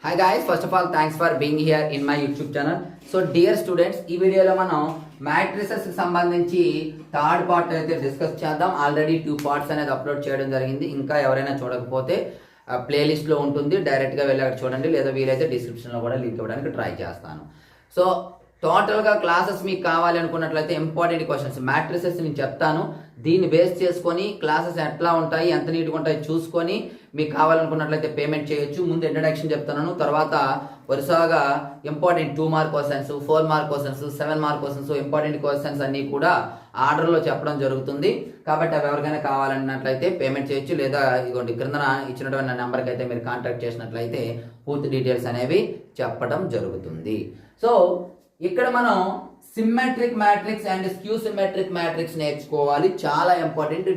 Hi guys, first of all thanks for being here in my YouTube channel. So dear students, ఈ వీడియోలో మనం matrices కి సంబంధించి third part అయితే discuss చేద్దాం. ఆల్రెడీ 2 పార్ట్స్ అనేది అప్లోడ్ చేయడం జరిగింది. ఇంకా ఎవరైనా చూడకపోతే ప్లేలిస్ట్ లో ఉంటుంది, డైరెక్ట్ గా వెళ్ళి అక్కడ చూడండి, లేదా వీలైతే డిస్క్రిప్షన్ లో కూడా లింక్ ఇవ్వడానికి ట్రై చేస్తాను. సో టోటల్ గా క్లాసెస్ మీకు కావాలి అనుకున్నట్లయితే ఇంపార్టెంట్ క్వశ్చన్స్ మ్యాట్రిసెస్ నేను చెప్తాను. దీన్ని బేస్ చేసుకొని క్లాసెస్ ఎట్లా ఉంటాయి, ఎంత నీట్గా ఉంటాయి చూసుకొని మీకు కావాలనుకున్నట్లయితే పేమెంట్ చేయొచ్చు. ముందు ఇంట్రడక్షన్ చెప్తున్నాను, తర్వాత వరుసగా important 2 mark questions, 4 mark questions, 7 mark questions, important questions అన్ని కూడా ఆర్డర్లో చెప్పడం జరుగుతుంది. కాబట్టి అవి ఎవరికైనా కావాలన్నట్లయితే పేమెంట్ చేయొచ్చు, లేదా ఇదిగోండి క్రింద ఇచ్చినటువంటి నెంబర్కి అయితే మీరు కాంటాక్ట్ చేసినట్లయితే పూర్తి డీటెయిల్స్ అనేవి చెప్పడం జరుగుతుంది. సో ఇక్కడ మనం symmetric matrix and skew symmetric matrix నేర్చుకోవాలి. చాలా ఇంపార్టెంట్.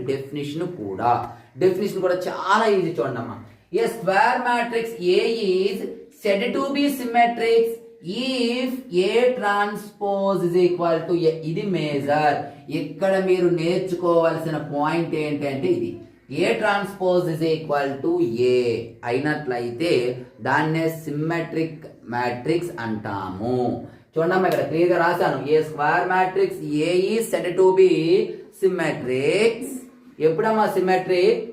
డెఫినిషన్ కూడా చాలా ఈజీ. చూడండి అమ్మా, A square matrix A is said to be symmetrics if A transpose is equal to A. ఇది మేజర్. ఇక్కడ మీరు నేర్చుకోవాల్సిన పాయింట్ ఏంటంటే ఇది, A transpose is equal to A అయినట్లయితే దాన్నే సిమ్మెట్రిక్ మ్యాట్రిక్స్ అంటాము. చూడమ్మా, ఇక్కడ క్లియర్ గా రాశాను, A square matrix A is said to be symmetrics. ఎప్పుడమ్మా symmetric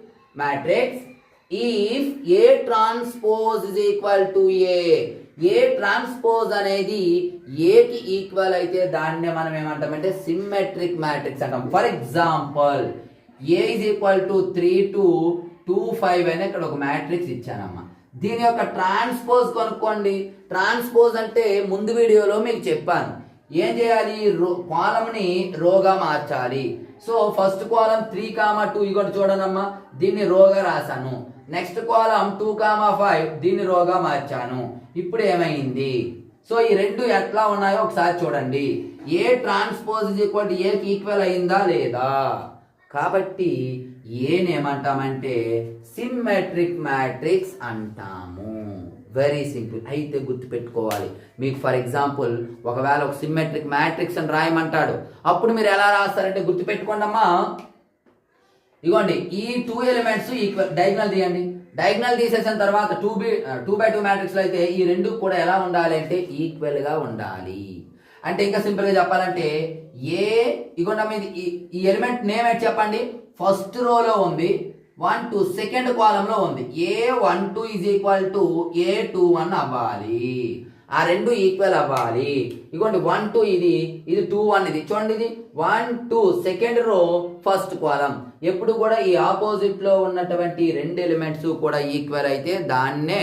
matrix? If A transpose is equal to A. A transpose అనేది ఏకి ఈక్వల్ అయితే దాన్నే మనం ఏమంటామంటే సిమ్మెట్రిక్ మ్యాట్రిక్స్ అంటాం. For example, A is equal to 3 to 2 5 అని ఇక్కడ ఒక మ్యాట్రిక్స్ ఇచ్చానమ్మా. దీని యొక్క ట్రాన్స్పోజ్ కనుక్కోండి. ట్రాన్స్పోజ్ అంటే ముందు వీడియోలో మీకు చెప్పాను, ఏం చేయాలి, కాలమ్ ని రోగా మార్చాలి. సో ఫస్ట్ కాలం 3, 2 ఇగోటి చూడనమ్మా, దీన్ని రోగా రాశాను. నెక్స్ట్ కాలం 2, 5 దీన్ని రోగా మార్చాను. ఇప్పుడు ఏమైంది? సో ఈ రెండు ఎట్లా ఉన్నాయో ఒకసారి చూడండి. A transpose is equal to ఏకి ఈక్వల్ అయిందా లేదా? కాబట్టి ఏమంటామంటే సిమ్మెట్రిక్ మ్యాట్రిక్స్ అంటాము. Very simple. అయితే గుర్తుపెట్టుకోవాలి, మీకు ఫర్ ఎగ్జాంపుల్ ఒకవేళ ఒక సిమ్మెట్రిక్ మ్యాట్రిక్స్ అని రాయమంటాడు, అప్పుడు మీరు ఎలా రాస్తారంటే గుర్తుపెట్టుకోండి అమ్మా. ఇగోండి, ఈ 2 ఎలిమెంట్స్ ఈక్వల్, డయాగ్నల్ తీయండి. డయాగ్నల్ తీసేసిన తర్వాత 2x2 మ్యాట్రిక్స్ లో అయితే ఈ రెండు కూడా ఎలా ఉండాలి అంటే ఈక్వల్ గా ఉండాలి. అంటే ఇంకా సింపుల్ గా చెప్పాలంటే ఇగోండి ఈ ఎలిమెంట్ నేమ్ ఏంటి చెప్పండి. ఫస్ట్ రోలో ఉంది, 1 2 సెకండ్ కాలం లో ఉంది. A12 is equal to A21 అవ్వాలి. ఆ రెండు ఈక్వల్ అవ్వాలి. ఇగోండి 1 2 ఇది 2 1 ఇది చూడండి, ఇది 1 2 సెకండ్ రో ఫస్ట్ కాలం. ఎప్పుడు కూడా ఈ ఆపోజిట్ లో ఉన్నటువంటి రెండు ఎలిమెంట్స్ కూడా ఈక్వల్ అయితే దాన్నే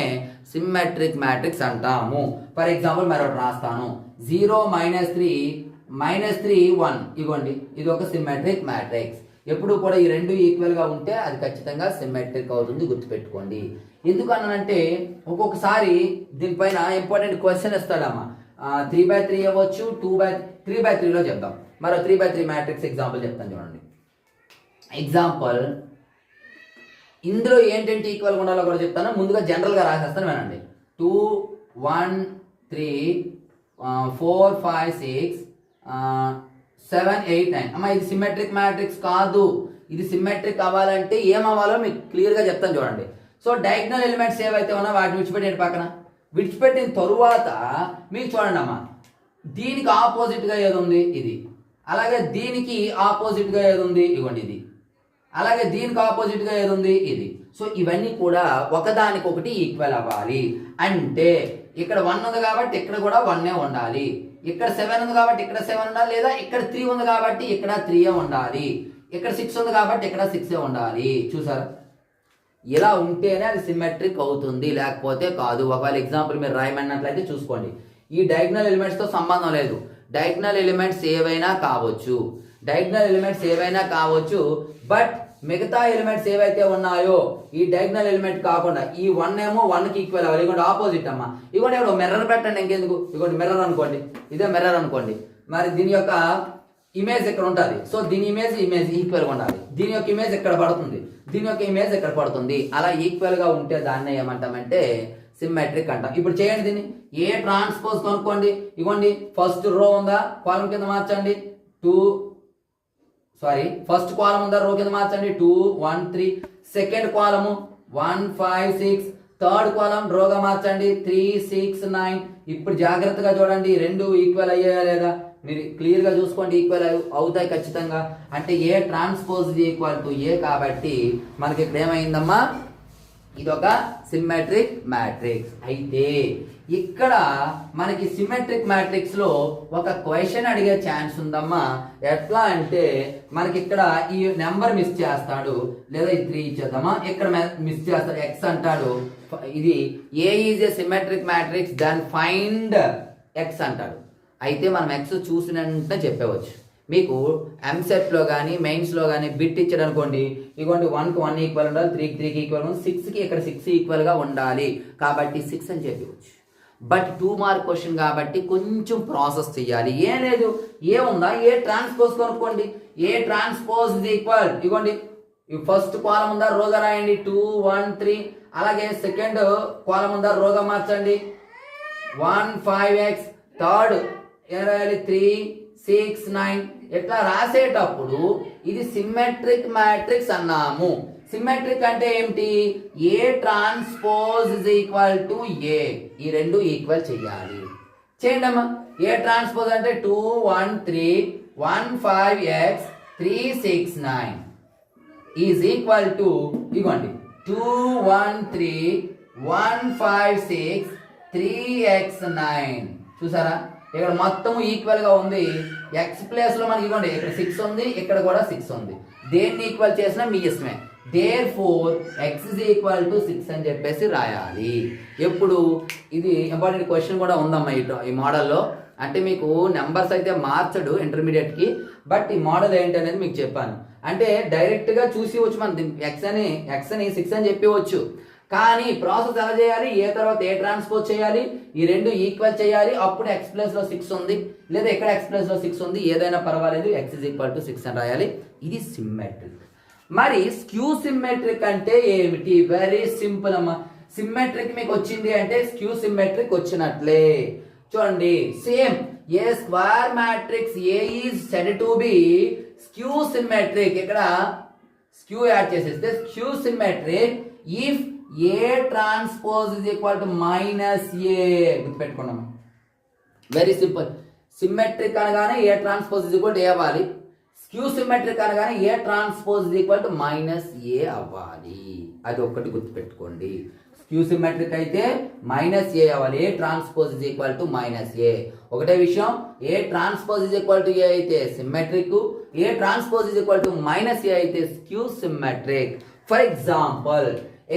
సిమ్మెట్రిక్ మ్యాట్రిక్స్ అంటాము. ఫర్ ఎగ్జాంపుల్ మరొకటి రాస్తాను, 0 -3 1. ఇగోండి ఇది ఒక సిమ్మెట్రిక్ మ్యాట్రిక్స్. ఎప్పుడు కూడా ఈ రెండు ఈక్వల్ గా ఉంటే అది ఖచ్చితంగా సిమ్మెట్రిక్ అవుతుంది, గుర్తుపెట్టుకోండి. ఎందుకనంటే ఒక్కొక్కసారి దీనిపైన ఇంపార్టెంట్ క్వశ్చన్ ఇస్తాడమ్మా. 3x3 అవ్వచ్చు, 3x3లో చెప్దాం. మరో 3x3 మ్యాట్రిక్స్ ఎగ్జాంపుల్ చెప్తాను చూడండి. ఎగ్జాంపుల్ ఇందులో ఏంటంటే ఈక్వల్ ఉండాలో కూడా చెప్తాను. ముందుగా జనరల్ గా రాసేస్తాను, వినండి. 2 1 3 4 5 6 7 8 9. అమ్మా ఇది సిమ్మెట్రిక్ మ్యాట్రిక్స్ కాదు. ఇది సిమ్మెట్రిక్ అవ్వాలంటే ఏమవ్వాలో మీకు క్లియర్ గా చెప్తాను చూడండి. సో డయాగ్నల్ ఎలిమెంట్స్ ఏవైతే ఉన్నా వాటిని విడిచిపెట్టండి పక్కన. విడిచిపెట్టిన తరువాత మీకు చూడండి అమ్మా, దీనికి ఆపోజిట్ గా ఏది ఉంది ఇది, అలాగే దీనికి ఆపోజిట్ గా ఏది ఉంది ఇవ్వండి ఇది, అలాగే దీనికి ఆపోజిట్ గా ఏది ఉంది ఇది. సో ఇవన్నీ కూడా ఒకదానికొకటి ఈక్వల్ అవ్వాలి. అంటే ఇక్కడ 1 ఉంది కాబట్టి ఇక్కడ కూడా 1 ఉండాలి. ఇక్కడ 7 ఉంది కాబట్టి ఇక్కడ 7 ఉండాలి, లేదా ఇక్కడ 3 ఉంది కాబట్టి ఇక్కడ 3 ఉండాలి. ఇక్కడ 6 ఉంది కాబట్టి ఇక్కడ 6 ఉండాలి. చూసారా? ఇలా ఉంటేనే అది సిమ్మెట్రిక్ అవుతుంది, లేకపోతే కాదు. ఒకవేళ ఎగ్జాంపుల్ మీరు రాయమన్నట్లయితే చూసుకోండి, ఈ డయాగ్నల్ ఎలిమెంట్స్ తో సంబంధం లేదు. డయాగ్నల్ ఎలిమెంట్స్ ఏవైనా కావచ్చు, బట్ మిగతా ఎలిమెంట్స్ ఏవైతే ఉన్నాయో ఈ డయాగ్నల్ ఎలిమెంట్ కాకుండా ఈ 1 ఏమో 1కి ఈక్వల్ అవ్వాలి. ఇవ్వండి ఆపోజిట్ అమ్మా. ఇవ్వండి ఇక్కడ మిర్రర్ పెట్టండి, ఇంకెందుకు. ఇవ్వండి మిర్రర్ అనుకోండి, ఇదే మిర్రర్ అనుకోండి. మరి దీని యొక్క ఇమేజ్ ఇక్కడ ఉంటుంది. సో దీని ఇమేజ్ ఈక్వల్ గా ఉండాలి. దీని యొక్క ఇమేజ్ ఎక్కడ పడుతుంది, దీని యొక్క ఇమేజ్ ఎక్కడ పడుతుంది. అలా ఈక్వల్ గా ఉంటే దాన్ని ఏమంటామంటే సిమ్మెట్రిక్ అంటాం. ఇప్పుడు చేయండి దీన్ని. ఏ ట్రాన్స్పోజ్ కనుక్కోండి. ఇవ్వండి ఫస్ట్ రో ఉందా, కాలం కింద మార్చండి. ఫస్ట్ కాలం ఉందా, రో కింద మార్చండి. 2 1 3. సెకండ్ కాలము 1 5 6 థర్డ్ కాలం రోగా మార్చండి 3 6 9. ఇప్పుడు జాగ్రత్తగా చూడండి, రెండు ఈక్వల్ అయ్యాయా లేదా మీరు క్లియర్ గా చూసుకోండి. ఈక్వల్ అవుతాయి ఖచ్చితంగా. అంటే ఏ ట్రాన్స్పోజ్ ఈక్వల్ టు ఏ కాబట్టి మనకి ఇక్కడ ఏమైందమ్మా, ఇదొక సిమ్మెట్రిక్ మ్యాట్రిక్స్. అయితే ఇక్కడ మనకి సిమెట్రిక్ మ్యాట్రిక్స్ లో ఒక క్వశ్చన్ అడిగే ఛాన్స్ ఉందమ్మా. ఎట్లా అంటే మనకి ఇక్కడ ఈ నెంబర్ మిస్ చేస్తాడు, లేదా ఈ 3 ఇచ్చేద్దామా, ఇక్కడ మిస్ చేస్తాడు, ఎక్స్ అంటాడు. ఇది A is A symmetric matrix then find X అంటాడు. అయితే మనం ఎక్స్ చూసినంటే చెప్పవచ్చు. మీకు ఎంసెట్లో కానీ మెయిన్స్లో కానీ బిట్ ఇచ్చాడు అనుకోండి, ఇదిగోండి 1కి 1 ఈక్వల్ ఉండాలి, 3కి 3 ఈక్వల్ ఉండాలి, 6కి ఇక్కడ 6 ఈక్వల్గా ఉండాలి కాబట్టి 6 అని చెప్పవచ్చు. బట్ 2 మార్క్ క్వశ్చన్ కాబట్టి కొంచెం ప్రాసెస్ చేయాలి. ఏం లేదు, ఏముందా, ఏ ట్రాన్స్పోజ్ కనుక్కోండి. ఏ ట్రాన్స్పోజ్ ఇస్ ఈక్వల్, ఇదిగోండి ఫస్ట్ కాలం ఉందా రోగా రాయండి 2 1 3. అలాగే సెకండ్ కాలం ఉందా రోగా మార్చండి 1 5x. థర్డ్ ఏం రాయాలి 3 6 9. ఎట్లా రాసేటప్పుడు ఇది సిమెట్రిక్ మ్యాట్రిక్స్ అన్నాము. సిమెట్రిక్ అంటే ఏమిటి, A transpose is equal to A, ఈ రెండు ఈక్వల్ చేయాలి. చేయండి అమ్మా. ఏ ట్రాన్స్పోజ్ అంటే 2 1 3 1 5x 3 6 9 ఈజ్ ఈక్వల్ టు ఇవ్వండి 2 1 3 1 5 6 3x 9. చూసారా, ఇక్కడ మొత్తం ఈక్వల్ గా ఉంది. ఎక్స్ ప్లేస్ లో మనకి ఇవ్వండి ఇక్కడ 6 ఉంది, ఇక్కడ కూడా 6 ఉంది. దేన్ని ఈక్వల్ చేసినా మీ ఇష్టమే. therefore x is equal to 6 అని చెప్పేసి రాయాలి. ఎప్పుడు ఇది ఇంపార్టెంట్ క్వశ్చన్ కూడా ఉందమ్మా ఈ మోడల్లో. అంటే మీకు నెంబర్స్ అయితే మార్చడు ఇంటర్మీడియట్కి, బట్ ఈ మోడల్ ఏంటి అనేది మీకు చెప్పాను. అంటే డైరెక్ట్గా చూసి వచ్చు మనం ఎక్స్ అని 6 అని చెప్పవచ్చు. కానీ ప్రాసెస్ ఎలా చేయాలి, ఏ తర్వాత ఏ ట్రాన్స్పోజ్ చేయాలి, ఈ రెండు ఈక్వల్ చేయాలి. అప్పుడు ఎక్స్ ప్లస్ లో 6 ఉంది, లేదా ఇక్కడ ఎక్స్ ప్లస్ లో 6 ఉంది, ఏదైనా పర్వాలేదు, x is equal to 6 అని రాయాలి. ఇది సిమ్మెట్రిక్. మరి స్క్యూ సిమ్మెట్రిక్ అంటే ఏమిటి, వెరీ సింపుల్ అమ్మా. సిమ్మెట్రిక్ మీకు వచ్చింది అంటే స్క్యూ సిమ్మెట్రిక్ వచ్చినట్లే. చూడండి, same A square matrix A is said to be skew symmetric. ఇక్కడ స్క్యూ యాడ్ చేసేస్తే skew symmetric if A transpose is equal to minus A. గుర్తుపెట్టుకున్నాం, వెరీ సింపుల్. సిమ్మెట్రిక్ అనగానే A transpose is equal to A అవ్వాలి. Skew symmetric అనగానే A transpose equal to minus A అవ్వాలి. అది ఒక్కటి గుర్తుపెట్టుకోండి. స్క్యూ సిమెట్రిక్ అయితే మైనస్ ఏ అవ్వాలి. A transpose is equal to minus A. ఒకటే విషయం, ఏ transpose is equal to A అయితే symmetric, A transpose is equal to minus A అయితే skew symmetric. For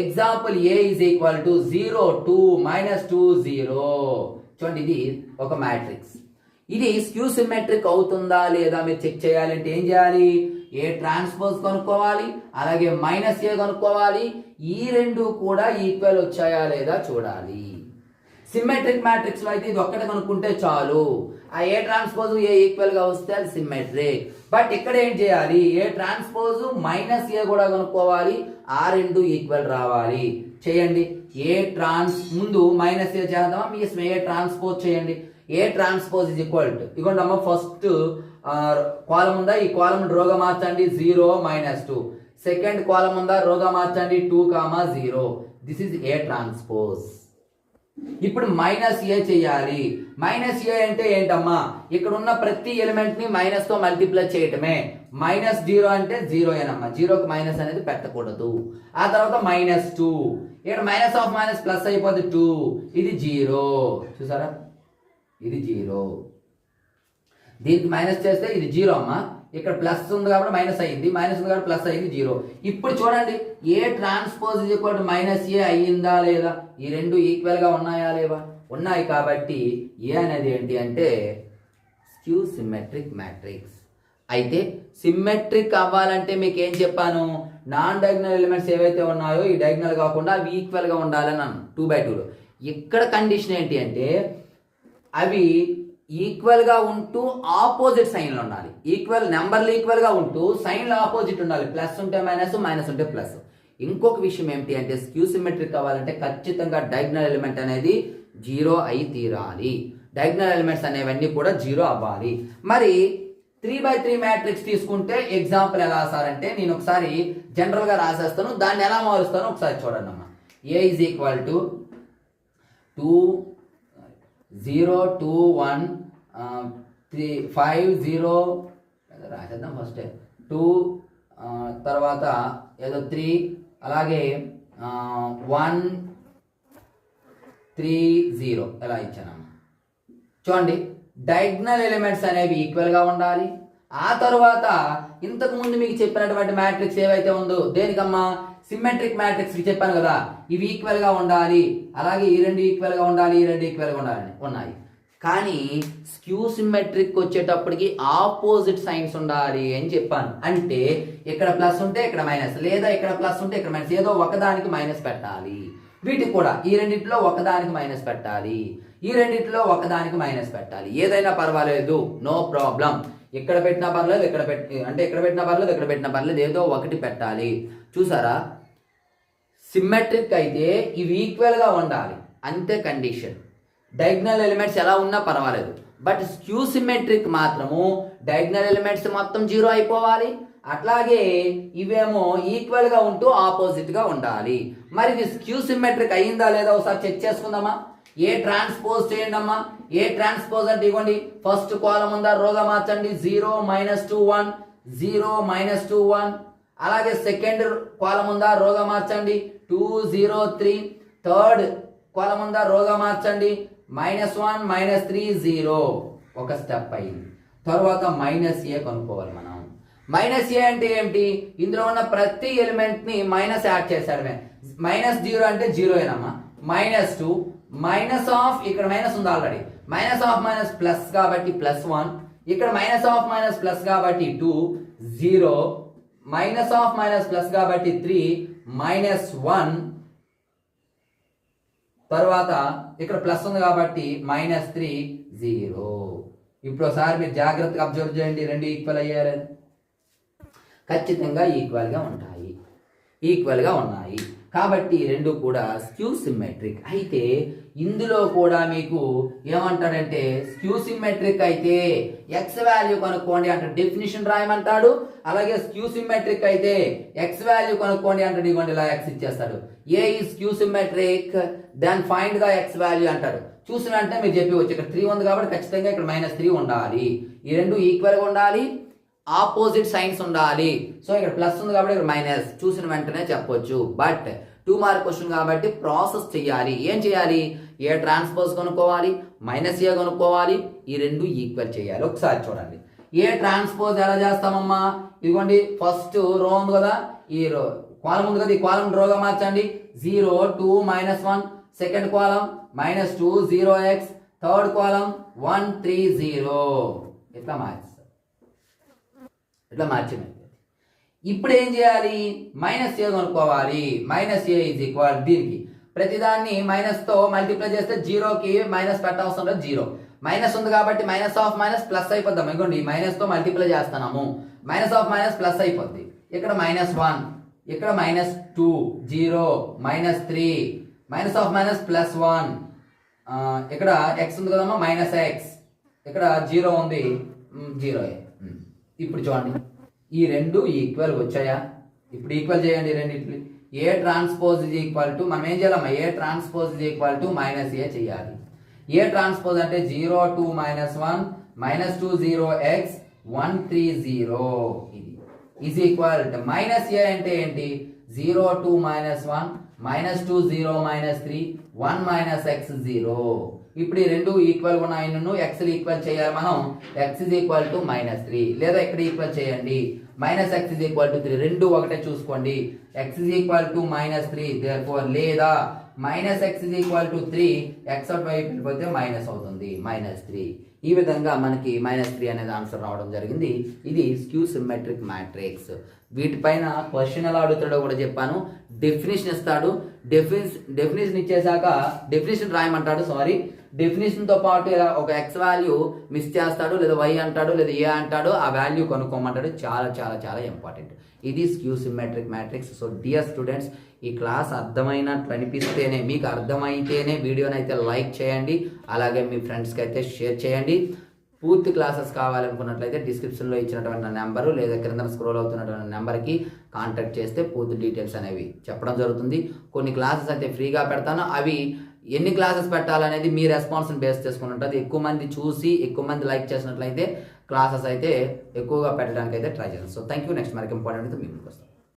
example A is equal to 0 2 -2 0. చూడండి, ఇది ఒక matrix. ఇది skew symmetric అవుతుందా లేదా మీరు చెక్ చేయాలంటే ఏం చేయాలి, ఏ ట్రాన్స్పోజ్ కనుక్కోవాలి, అలాగే మైనస్ ఏ కనుక్కోవాలి. ఈ రెండు కూడా ఈక్వల్ వచ్చాయా లేదా చూడాలి. సిమెట్రిక్ మ్యాట్రిక్స్ లో అయితే ఇది ఒక్కటే కనుక్కుంటే చాలు. ఆ ఏ ట్రాన్స్పోజ్ ఏ ఈక్వల్ గా వస్తే అది సిమెట్రిక్. బట్ ఇక్కడ ఏం చేయాలి, ఏ ట్రాన్స్పోజ్ మైనస్ ఏ కూడా కనుక్కోవాలి, ఆ రెండు ఈక్వల్ రావాలి. చేయండి. ఏ ముందు మైనస్ ఏ చేద్దామా, మీ ఏ ట్రాన్స్పోజ్ చేయండి. ఏ ట్రాన్స్పోజ్ ఇస్ ఈక్వల్ టు ఇదిగోండి అమ్మ, ఫస్ట్ కాలం ఉందా, ఈ కాలం రోగా మార్చండి 0 -2. సెకండ్ కాలం ఉందా రోగా మార్చండి 2 0. This is A transpose. ఇప్పుడు మైనస్ ఏ చేయాలి. మైనస్ ఏ అంటే ఏంటమ్మా, ఇక్కడ ఉన్న ప్రతి ఎలిమెంట్ ని మైనస్ తో మల్టిప్లై చేయటమే. -0 అంటే 0 ఏనమ్మా, 0కి మైనస్ అనేది పెట్టకూడదు. ఆ తర్వాత -2, ఇక్కడ మైనస్ ఆఫ్ మైనస్ ప్లస్ అయిపోతుంది 2, ఇది 0. చూసారా, ఇది 0. దీనికి మైనస్ చేస్తే ఇది 0 అమ్మా. ఇక్కడ ప్లస్ ఉంది కాబట్టి మైనస్ అయ్యింది, మైనస్ ఉంది కాబట్టి ప్లస్ అయ్యింది 0. ఇప్పుడు చూడండి, A transpose is equal to minus A అయ్యిందా లేదా, ఈ రెండు ఈక్వల్ గా ఉన్నాయా లేవా, ఉన్నాయి. కాబట్టి ఏ అనేది ఏంటి అంటే స్క్యూ సిమెట్రిక్ మ్యాట్రిక్స్. అయితే సిమెట్రిక్ అవ్వాలంటే మీకు ఏం చెప్పాను, నాన్ డయాగ్నల్ ఎలిమెంట్స్ ఏవైతే ఉన్నాయో ఈ డయాగ్నల్ కాకుండా అవి ఈక్వల్ గా ఉండాలని అన్నాను 2/2 లో. ఇక్కడ కండిషన్ ఏంటి అంటే అవి ఈక్వల్ గా ఉంటూ ఆపోజిట్ సైన్లు ఉండాలి. ఈక్వల్ నెంబర్లు ఈక్వల్ గా ఉంటూ సైన్లు ఆపోజిట్ ఉండాలి. ప్లస్ ఉంటే మైనస్, మైనస్ ఉంటే ప్లస్. ఇంకొక విషయం ఏమిటి అంటే స్క్యూ సిమెట్రిక్ అవ్వాలంటే ఖచ్చితంగా డయాగ్నల్ ఎలిమెంట్ అనేది 0 అయి తీరాలి. డయాగ్నల్ ఎలిమెంట్స్ అనేవన్నీ కూడా 0 అవ్వాలి. మరి 3/3 మ్యాట్రిక్స్ తీసుకుంటే ఎగ్జాంపుల్ ఎలా రాసారంటే నేను ఒకసారి జనరల్ గా రాసేస్తాను, దాన్ని ఎలా మారుస్తాను ఒకసారి చూడండి అమ్మా. ఏ ఈజ్ ఈక్వల్ టు 2 0 2 1 3 5 0 రాసేద్దాం ఫస్ట్ 2 తర్వాత ఏదో 3 అలాగే 1 3 0 ఎలా ఇచ్చానమ్మా. చూడండి డయాగ్నల్ ఎలిమెంట్స్ అనేవి ఈక్వల్గా ఉండాలి. ఆ తర్వాత ఇంతకు ముందు మీకు చెప్పినటువంటి మ్యాట్రిక్స్ ఏవైతే ఉందో దేనికమ్మా సిమెట్రిక్ మ్యాట్రిక్స్ చెప్పాను కదా, ఇవి ఈక్వల్గా ఉండాలి, అలాగే ఈ రెండు ఈక్వల్గా ఉండాలి, ఈ రెండు ఈక్వల్గా ఉండాలని ఉన్నాయి. కానీ స్క్యూ సిమెట్రిక్ వచ్చేటప్పటికి ఆపోజిట్ సైన్స్ ఉండాలి అని చెప్పాను. అంటే ఇక్కడ ప్లస్ ఉంటే ఇక్కడ మైనస్, లేదా ఇక్కడ ప్లస్ ఉంటే ఇక్కడ మైనస్, ఏదో ఒకదానికి మైనస్ పెట్టాలి. వీటికి కూడా ఈ రెండిట్లో ఒకదానికి మైనస్ పెట్టాలి, ఈ రెండిట్లో ఒకదానికి మైనస్ పెట్టాలి. ఏదైనా పర్వాలేదు, నో ప్రాబ్లం. ఇక్కడ పెట్టినా పర్లేదు, ఇక్కడ పెట్టినా పర్లేదు, ఇక్కడ పెట్టినా పర్లేదు, ఏదో ఒకటి పెట్టాలి. చూసారా, సిమెట్రిక్ అయితే ఇవి ఈక్వల్గా ఉండాలి, అంతే కండిషన్. డయాగ్నల్ ఎలిమెంట్స్ ఎలా ఉన్నా పర్వాలేదు. బట్ స్క్యూ సిమెట్రిక్ మాత్రము డయాగ్నల్ ఎలిమెంట్స్ మొత్తం 0 అయిపోవాలి, అట్లాగే ఇవేమో ఈక్వల్గా ఉంటూ ఆపోజిట్గా ఉండాలి. మరి ఇది స్క్యూ సిమెట్రిక్ అయిందా లేదా ఒకసారి చెక్ చేసుకుందామా. ఏ ట్రాన్స్పోజ్ చేయండి అమ్మా. ఏ ట్రాన్స్పోజ్ అంటే ఇవ్వండి, ఫస్ట్ కాలం ఉందా రోగా మార్చండి, 0 -2 1 0 -2 1. అలాగే సెకండ్ కాలం ఉందా రోగా మార్చండి, 2 0 3. థర్డ్ కాలం ఉందా రోగా మార్చండి, -1 -3 0. ఒక స్టెప్ అయింది. తర్వాత -a కనుక్కోవాలి మనం. -a అంటే ఏమిటి, ఇందులో ఉన్న ప్రతి ఎలిమెంట్ ని మైనస్ యాడ్ చేశాడమే. -0 అంటే 0 ఏనమ్మా. -2 మైనస్ ఆఫ్, ఇక్కడ మైనస్ ఉంది already, minus of minus plus కాబట్టి +1, ఇక్కడ మైనస్ ఆఫ్ మైనస్ ప్లస్ కాబట్టి 2 0, మైనస్ ఆఫ్ మైనస్ ప్లస్ కాబట్టి 3 -1, తర్వాత ఇక్కడ ప్లస్ ఉంది కాబట్టి -3 0. ఇప్పుడు ఒకసారి మీరు జాగ్రత్తగా అబ్జర్వ్ చేయండి, రెండు ఈక్వల్ అయ్యారు, ఖచ్చితంగా ఈక్వల్గా ఉంటాయి, ఈక్వల్గా ఉన్నాయి. కాబట్టి రెండు కూడా స్క్యూ సిమెట్రిక్. అయితే ఇందులో కూడా మీకు ఏమంటాడంటే స్క్యూ సిమెట్రిక్ అయితే ఎక్స్ వాల్యూ కనుక్కోండి అంటే డెఫినిషన్ రాయమంటాడు. అలాగే స్క్యూ సిమెట్రిక్ అయితే ఎక్స్ వాల్యూ కనుక్కోండి అంటే ఇవ్వండి ఇలా ఎక్స్ ఇచ్చేస్తాడు. ఏ ఈ skew symmetric then find the x value అంటాడు. చూసిన అంటే మీరు చెప్పవచ్చు ఇక్కడ 3 ఉంది కాబట్టి ఖచ్చితంగా ఇక్కడ -3 ఉండాలి, ఈ రెండు ఈక్వల్గా ఉండాలి, ఆపోజిట్ సైన్స్ ఉండాలి. సో ఇక్కడ ప్లస్ ఉంది కాబట్టి ఇక్కడ మైనస్, చూసిన వెంటనే చెప్పొచ్చు. బట్ 2 మార్క్ క్వశ్చన్ కాబట్టి ప్రాసెస్ చేయాలి. ఏం చేయాలి, ఏ ట్రాన్స్పోజ్ కనుక్కోవాలి, -a కనుక్కోవాలి, ఈ రెండు ఈక్వల్ చేయాలి. ఒకసారి చూడండి, ఏ ట్రాన్స్పోజ్ ఎలా చేస్తామమ్మా. ఇదిగోండి ఫస్ట్ రో ఉంది కదా, ఈ రో కాలం ఉంది కదా, ఈ కాలం రోగా మార్చండి. 0 2 -1, సెకండ్ కాలం -2 0x, థర్డ్ కాలం 1 3 0. ఇట్లా మార్చింది. ఇప్పుడు ఏం చేయాలి, -a కనుక్కోవాలి. -a ఈజ్ ఈక్వల్, దీనికి ప్రతిదాన్ని మైనస్తో మల్టిప్లై చేస్తే 0కి మైనస్ పెట్టవసరం లేదు, 0 మైనస్ ఉంది కాబట్టి మైనస్ ఆఫ్ మైనస్ ప్లస్ అయిపోద్దాం. ఇదిగోండి మైనస్తో మల్టిప్లై చేస్తున్నాము, మైనస్ ఆఫ్ మైనస్ ప్లస్ అయిపోద్ది. ఇక్కడ -1, ఇక్కడ -2 0 -3, మైనస్ ఆఫ్ మైనస్ +1, ఇక్కడ x ఉంది కదమ్మా -x, ఇక్కడ 0 ఉంది 0. ఇప్పుడు చూడండి ఈ రెండు ఈక్వల్ వచ్చాయా. ఇప్పుడు ఈక్వల్ చేయండి రెండింటిని. A transpose is equal to, మనం ఏం చేయాలమ్మా, A transpose is equal to -a చేయాలి. ఏ ట్రాన్స్పోజ్ అంటే 0 2 -1 -2 0x 1 3 0. ఇది ఈజ్ ఈక్వల్ టు -a అంటే ఏంటి, 0 2 -1 -2 0 -3 1 -x 0. ఇప్పుడు ఈ రెండు ఈక్వల్ ఉన్నాయి, x ఈక్వల్ చేయాలి మనం. x ఇజ్ ఈక్వల్ టు -3, లేదా ఇక్కడ ఈక్వల్ చేయండి -x ఇజ్ ఈక్వల్ టు 3, రెండు ఒకటే చూసుకోండి. x is equal to -3 therefore, లేదా -x is equal to 3, x out వైపు వెళ్ళిపోతే మైనస్ అవుతుంది -3. ఈ విధంగా మనకి -3 అనేది ఆన్సర్ రావడం జరిగింది. ఇది స్క్యూ సిమెట్రిక్ మ్యాట్రిక్స్. వీటిపైన క్వశ్చన్ ఎలా అడుగుతాడో కూడా చెప్పాను. డెఫినేషన్ ఇస్తాడు, డెఫినేషన్ ఇచ్చేసాక డెఫినేషన్ రాయమంటాడు. డెఫినేషన్ తో పాటు ఇలా ఒక ఎక్స్ వాల్యూ మిస్ చేస్తాడు, లేదా వై అంటాడు, లేదా ఏ అంటాడు, ఆ వాల్యూ కనుక్కోమంటాడు. చాలా చాలా చాలా ఇంపార్టెంట్. ఇది skew symmetric matrix. So dear students, ఈ క్లాస్ అర్థమైనట్లు అనిపిస్తేనే, మీకు అర్థమైతేనే వీడియోని అయితే లైక్ చేయండి, అలాగే మీ ఫ్రెండ్స్కి అయితే షేర్ చేయండి. పూర్తి క్లాసెస్ కావాలనుకున్నట్లయితే డిస్క్రిప్షన్లో ఇచ్చినటువంటి నెంబరు లేదా క్రింద స్క్రోల్ అవుతున్నటువంటి నెంబర్కి కాంటాక్ట్ చేస్తే పూర్తి డీటెయిల్స్ అనేవి చెప్పడం జరుగుతుంది. కొన్ని క్లాసెస్ అయితే ఫ్రీగా పెడతాను. అవి ఎన్ని క్లాసెస్ పెట్టాలనేది మీ రెస్పాన్స్ని బేస్ చేసుకుని ఉంటుంది. ఎక్కువ మంది చూసి ఎక్కువ మంది లైక్ చేసినట్లయితే క్లాసెస్ అయితే ఎక్కువగా పెట్టడానికి అయితే ట్రై చేస్తాను. So thank you. నెక్స్ట్ మరికి ఇంపార్టెంట్ మీ ముందుకు వస్తాను.